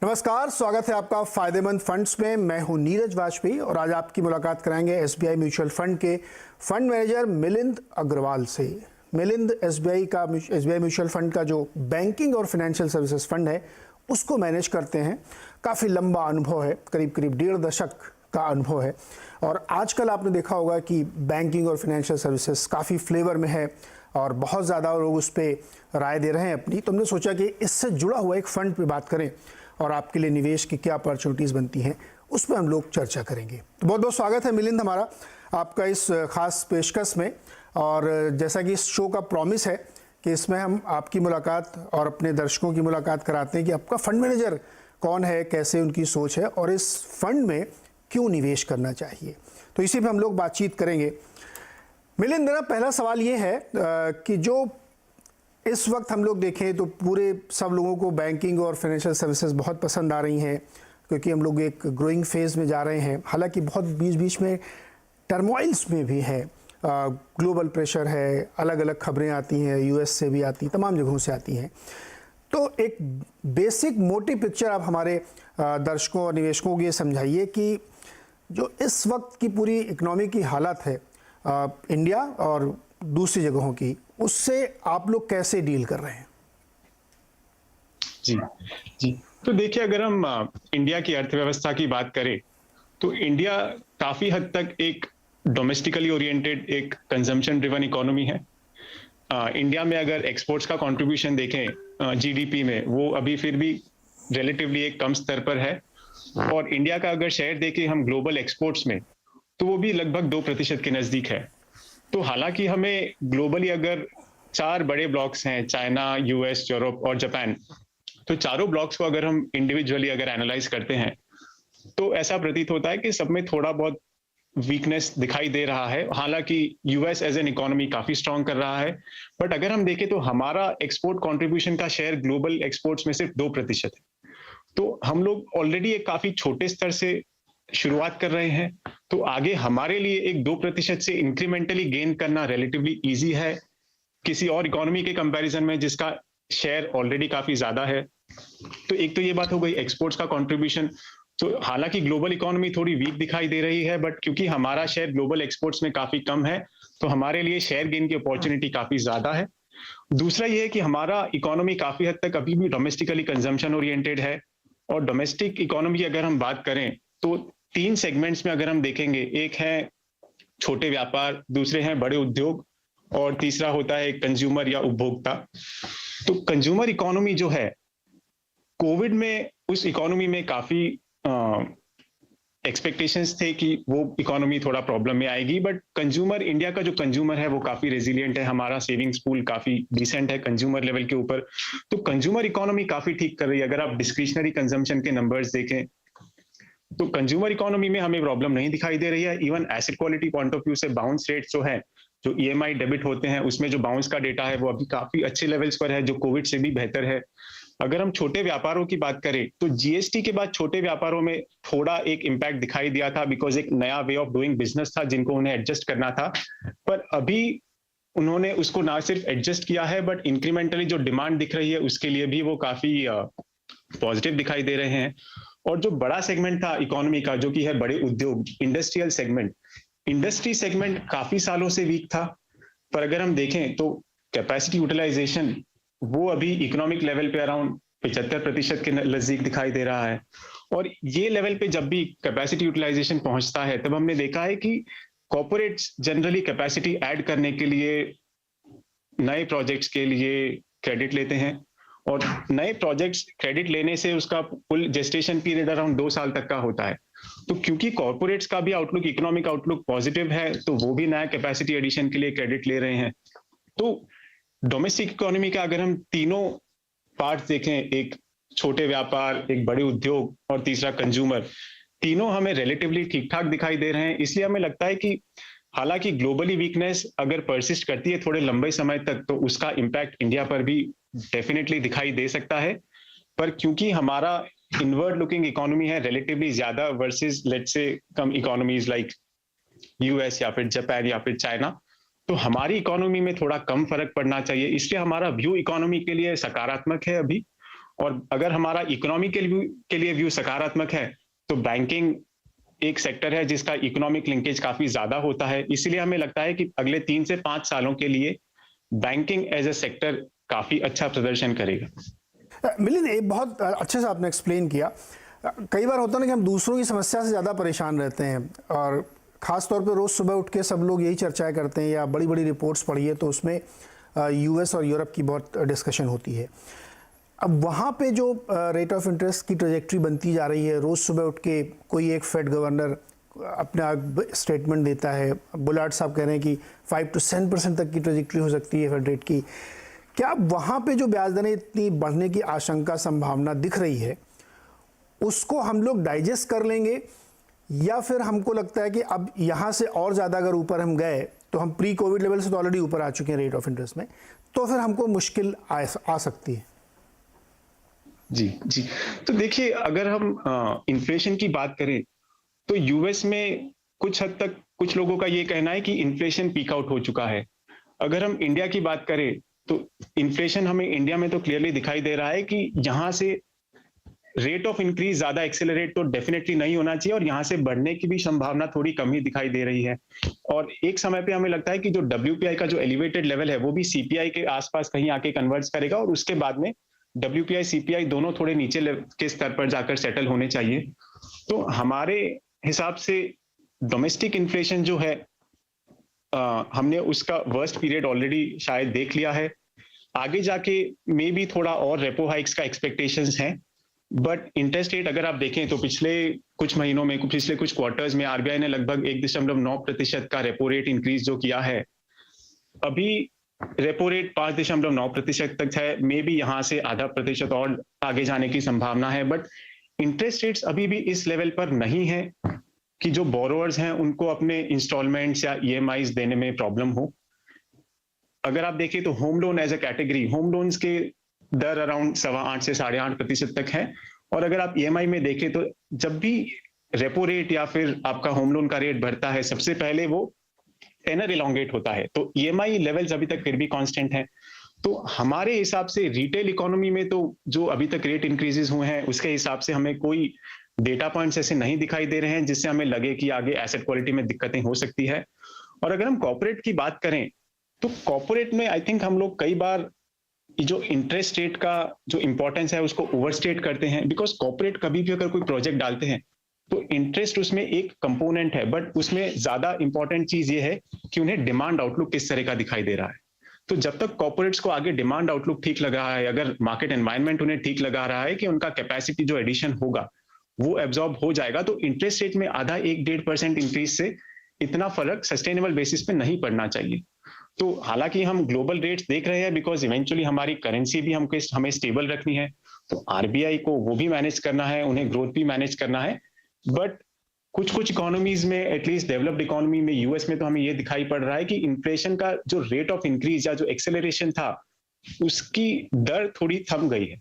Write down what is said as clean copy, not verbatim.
नमस्कार, स्वागत है आपका फायदेमंद फंड्स में। मैं हूं नीरज वाजपेयी और आज आपकी मुलाकात कराएंगे एसबीआई म्यूचुअल फंड के फंड मैनेजर मिलिंद अग्रवाल से। मिलिंद एसबीआई म्यूचुअल फंड का जो बैंकिंग और फाइनेंशियल सर्विसेज फंड है उसको मैनेज करते हैं। काफ़ी लंबा अनुभव है, करीब करीब 1.5 दशक का अनुभव है। और आजकल आपने देखा होगा कि बैंकिंग और फाइनेंशियल सर्विसेज काफ़ी फ्लेवर में है और बहुत ज़्यादा लोग उस पर राय दे रहे हैं अपनी। तो हमने सोचा कि इससे जुड़ा हुआ एक फ़ंड पे बात करें और आपके लिए निवेश की क्या अपॉर्चुनिटीज़ बनती हैं उस पर हम लोग चर्चा करेंगे। तो बहुत बहुत स्वागत है मिलिंद हमारा आपका इस खास पेशकश में। और जैसा कि इस शो का प्रॉमिस है कि इसमें हम आपकी मुलाकात और अपने दर्शकों की मुलाकात कराते हैं कि आपका फंड मैनेजर कौन है, कैसे उनकी सोच है और इस फंड में क्यों निवेश करना चाहिए। तो इसी पर हम लोग बातचीत करेंगे। मिलिंद, मेरा पहला सवाल ये है कि जो इस वक्त हम लोग देखें तो पूरे सब लोगों को बैंकिंग और फाइनेंशियल सर्विसेज बहुत पसंद आ रही हैं क्योंकि हम लोग एक ग्रोइंग फेज़ में जा रहे हैं। हालांकि बहुत बीच बीच में टर्मोइल्स में भी है, ग्लोबल प्रेशर है, अलग अलग खबरें आती हैं, यूएस से भी आती, तमाम जगहों से आती हैं। तो एक बेसिक मोटी पिक्चर आप हमारे दर्शकों और निवेशकों को ये समझाइए कि जो इस वक्त की पूरी इकनॉमी की हालत है इंडिया और दूसरी जगहों की, उससे आप लोग कैसे डील कर रहे हैं? जी जी तो देखिए, अगर हम इंडिया की अर्थव्यवस्था की बात करें तो इंडिया काफी हद तक एक डोमेस्टिकली ओरिएंटेड, एक कंजम्पशन ड्रिवन इकोनॉमी है। इंडिया में अगर एक्सपोर्ट्स का कंट्रीब्यूशन देखें जीडीपी में, वो अभी फिर भी रिलेटिवली एक कम स्तर पर है। और इंडिया का अगर शेयर देखें हम ग्लोबल एक्सपोर्ट्स में, तो वो भी लगभग 2% के नजदीक है। तो हालांकि हमें ग्लोबली अगर 4 बड़े ब्लॉक्स हैं, चाइना, यूएस, यूरोप और जापान, तो चारों ब्लॉक्स को अगर हम इंडिविजुअली अगर एनालाइज करते हैं तो ऐसा प्रतीत होता है कि सब में थोड़ा बहुत वीकनेस दिखाई दे रहा है। हालांकि यूएस एज एन इकोनॉमी काफी स्ट्रांग कर रहा है, बट अगर हम देखें तो हमारा एक्सपोर्ट कंट्रीब्यूशन का शेयर ग्लोबल एक्सपोर्ट्स में सिर्फ 2% है। तो हम लोग ऑलरेडी एक काफी छोटे स्तर से शुरुआत कर रहे हैं। तो आगे हमारे लिए एक 2% से इंक्रीमेंटली गेन करना रिलेटिवली इजी है किसी और इकोनॉमी के कंपैरिजन में जिसका शेयर ऑलरेडी काफी ज्यादा है। तो एक तो ये बात हो गई एक्सपोर्ट्स का कंट्रीब्यूशन। तो हालांकि ग्लोबल इकोनॉमी थोड़ी वीक दिखाई दे रही है, बट क्योंकि हमारा शेयर ग्लोबल एक्सपोर्ट्स में काफी कम है तो हमारे लिए शेयर गेन की अपॉर्चुनिटी काफी ज्यादा है। दूसरा ये है कि हमारा इकोनॉमी काफी हद तक अभी भी डोमेस्टिकली कंजम्पशन ओरिएंटेड है। और डोमेस्टिक इकोनॉमी की अगर हम बात करें तो 3 सेगमेंट्स में अगर हम देखेंगे, एक है छोटे व्यापार, दूसरे हैं बड़े उद्योग और तीसरा होता है कंज्यूमर या उपभोक्ता। तो कंज्यूमर इकोनॉमी जो है, कोविड में उस इकोनॉमी में काफी एक्सपेक्टेशंस थे कि वो इकोनॉमी थोड़ा प्रॉब्लम में आएगी, बट कंज्यूमर, इंडिया का जो कंज्यूमर है वो काफी रेजिलिएंट है। हमारा सेविंग्स पूल काफी डिसेंट है कंज्यूमर लेवल के ऊपर। तो कंज्यूमर इकोनॉमी काफी ठीक कर रही है। अगर आप डिस्क्रिशनरी कंजम्पशन के नंबर्स देखें तो कंज्यूमर इकोनॉमी में हमें प्रॉब्लम नहीं दिखाई दे रही है। Even asset quality point of view से बाउंस रेट जो है, जो ईएमआई डेबिट होते हैं, उसमें जो बाउंस का डेटा है वो अभी काफी अच्छे लेवल्स पर है, जो कोविड से भी बेहतर है। अगर हम छोटे व्यापारों की बात करें तो जीएसटी के बाद छोटे व्यापारों में थोड़ा एक इम्पैक्ट दिखाई दिया था, बिकॉज एक नया वे ऑफ डूइंग बिजनेस था जिनको उन्हें एडजस्ट करना था। पर अभी उन्होंने उसको ना सिर्फ एडजस्ट किया है, बट इंक्रीमेंटली जो डिमांड दिख रही है उसके लिए भी वो काफी पॉजिटिव दिखाई दे रहे हैं। और जो बड़ा सेगमेंट था इकोनॉमी का, जो कि है बड़े उद्योग, इंडस्ट्रियल सेगमेंट, इंडस्ट्री सेगमेंट काफी सालों से वीक था। पर अगर हम देखें तो कैपेसिटी यूटिलाइजेशन वो अभी इकोनॉमिक लेवल पे अराउंड 75% के नजदीक दिखाई दे रहा है। और ये लेवल पे जब भी कैपेसिटी यूटिलाइजेशन पहुंचता है तब हमने देखा है कि कॉर्पोरेट्स जनरली कैपेसिटी ऐड करने के लिए नए प्रोजेक्ट्स के लिए क्रेडिट लेते हैं। और नए प्रोजेक्ट्स क्रेडिट लेने से उसका फुल जेस्टेशन पीरियड अराउंड 2 साल तक का होता है। तो क्योंकि कॉर्पोरेट्स का भी आउटलुक, इकोनॉमिक आउटलुक पॉजिटिव है, तो वो भी नया कैपेसिटी एडिशन के लिए क्रेडिट ले रहे हैं। तो डोमेस्टिक इकोनॉमी का अगर हम तीनों पार्ट्स देखें, एक छोटे व्यापार, एक बड़े उद्योग और तीसरा कंज्यूमर, तीनों हमें रिलेटिवली ठीक ठाक दिखाई दे रहे हैं। इसलिए हमें लगता है कि हालांकि ग्लोबली वीकनेस अगर परसिस्ट करती है थोड़े लंबे समय तक तो उसका इम्पैक्ट इंडिया पर भी डेफिनेटली दिखाई दे सकता है। पर क्योंकि हमारा इनवर्ड लुकिंग इकोनॉमी है रिलेटिवली ज्यादा versus let's say come economies like US या फिर जापान या फिर चाइना, तो हमारी इकोनॉमी में थोड़ा कम फर्क पड़ना चाहिए। इसलिए हमारा व्यू इकोनॉमी के लिए सकारात्मक है अभी। और अगर हमारा इकोनॉमी के लिए व्यू सकारात्मक है तो बैंकिंग एक सेक्टर है जिसका इकोनॉमिक लिंकेज काफी ज्यादा होता है, इसलिए हमें लगता है कि अगले 3 से 5 सालों के लिए बैंकिंग एज ए सेक्टर काफी अच्छा प्रदर्शन करेगा। मिलिंद, एक बहुत अच्छे से आपने एक्सप्लेन किया। कई बार होता है ना कि हम दूसरों की समस्या से ज़्यादा परेशान रहते हैं, और ख़ास तौर पे रोज़ सुबह उठ के सब लोग यही चर्चाएं करते हैं, या बड़ी बड़ी रिपोर्ट्स पढ़िए तो उसमें यूएस और यूरोप की बहुत डिस्कशन होती है। अब वहाँ पे जो रेट ऑफ इंटरेस्ट की ट्रेजेक्ट्री बनती जा रही है, रोज़ सुबह उठ के कोई एक फेड गवर्नर अपना स्टेटमेंट देता है, बुलार्ड साहब कह रहे हैं कि 5 to 7% तक की ट्रेजेक्ट्री हो सकती है फेड रेट की। क्या वहाँ पे जो ब्याज दरें इतनी बढ़ने की आशंका संभावना दिख रही है, उसको हम लोग डाइजेस्ट कर लेंगे, या फिर हमको लगता है कि अब यहाँ से और ज़्यादा अगर ऊपर हम गए तो हम प्री कोविड लेवल से तो ऑलरेडी ऊपर आ चुके हैं रेट ऑफ इंटरेस्ट में, तो फिर हमको मुश्किल आ सकती है? जी जी, तो देखिए, अगर हम इन्फ्लेशन की बात करें तो यूएस में कुछ हद तक कुछ लोगों का ये कहना है कि इन्फ्लेशन पीक आउट हो चुका है। अगर हम इंडिया की बात करें तो इन्फ्लेशन हमें इंडिया में तो क्लियरली दिखाई दे रहा है कि यहाँ से रेट ऑफ इंक्रीज ज्यादा एक्सेलरेट तो डेफिनेटली नहीं होना चाहिए, और यहाँ से बढ़ने की भी संभावना थोड़ी कम ही दिखाई दे रही है। और एक समय पे हमें लगता है कि जो WPI का जो एलिवेटेड लेवल है वो भी CPI के आसपास कहीं आके कन्वर्ज करेगा, और उसके बाद में WPI CPI दोनों थोड़े नीचे के स्तर पर जाकर सेटल होने चाहिए। तो हमारे हिसाब से डोमेस्टिक इन्फ्लेशन जो है हमने उसका वर्स्ट पीरियड ऑलरेडी शायद देख लिया है। आगे जाके मे बी थोड़ा और रेपो हाइक्स का एक्सपेक्टेशंस हैं, बट इंटरेस्ट रेट अगर आप देखें तो पिछले कुछ महीनों में, पिछले कुछ क्वार्टर्स में RBI ने लगभग 1.9% का रेपो रेट इंक्रीज जो किया है। अभी रेपो रेट 5.9% तक है, मे बी यहाँ से आधा प्रतिशत और आगे जाने की संभावना है, बट इंटरेस्ट रेट्स अभी भी इस लेवल पर नहीं है कि जो बोरोअर्स हैं उनको अपने इंस्टॉलमेंट्स या EMIs देने में प्रॉब्लम हो। अगर आप देखें तो home loan as a category, home loans के दर अराउंड 8.25 से 8.5% तक है, और अगर आप EMI में देखें तो जब भी रेपो रेट या फिर आपका होम लोन का रेट बढ़ता है, सबसे पहले वो टेनर इलोंगेट होता है, तो EMI लेवल्स अभी तक फिर भी कांस्टेंट हैं। तो हमारे हिसाब से रिटेल इकोनॉमी में तो जो अभी तक रेट इंक्रीजेस हुए हैं उसके हिसाब से हमें कोई डेटा पॉइंट्स ऐसे नहीं दिखाई दे रहे हैं जिससे हमें लगे कि आगे एसेट क्वालिटी में दिक्कतें हो सकती है। और अगर हम कॉर्पोरेट की बात करें तो कॉर्पोरेट में आई थिंक हम लोग कई बार जो इंटरेस्ट रेट का जो इंपॉर्टेंस है उसको ओवरस्टेट करते हैं, बिकॉज कॉर्पोरेट कभी भी अगर कोई प्रोजेक्ट डालते हैं तो इंटरेस्ट उसमें एक कंपोनेंट है, बट उसमें ज्यादा इंपॉर्टेंट चीज ये है कि उन्हें डिमांड आउटलुक किस तरह का दिखाई दे रहा है। तो जब तक कॉर्पोरेट्स को आगे डिमांड आउटलुक ठीक लग रहा है, अगर मार्केट एनवायरनमेंट उन्हें ठीक लगा रहा है कि उनका कैपेसिटी जो एडिशन होगा वो एब्जॉर्ब हो जाएगा, तो इंटरेस्ट रेट में आधा 1-1.5% इंक्रीज से इतना फर्क सस्टेनेबल बेसिस पे नहीं पड़ना चाहिए। तो हालांकि हम ग्लोबल रेट्स देख रहे हैं, बिकॉज इवेंचुअली हमारी करेंसी भी हमें स्टेबल रखनी है, तो RBI को वो भी मैनेज करना है, उन्हें ग्रोथ भी मैनेज करना है। बट कुछ इकोनॉमीज में, एटलीस्ट डेवलप्ड इकोनॉमी में, यूएस में तो हमें ये दिखाई पड़ रहा है कि इन्फ्लेशन का जो रेट ऑफ इंक्रीज या जो एक्सेलरेशन था उसकी दर थोड़ी थम गई है।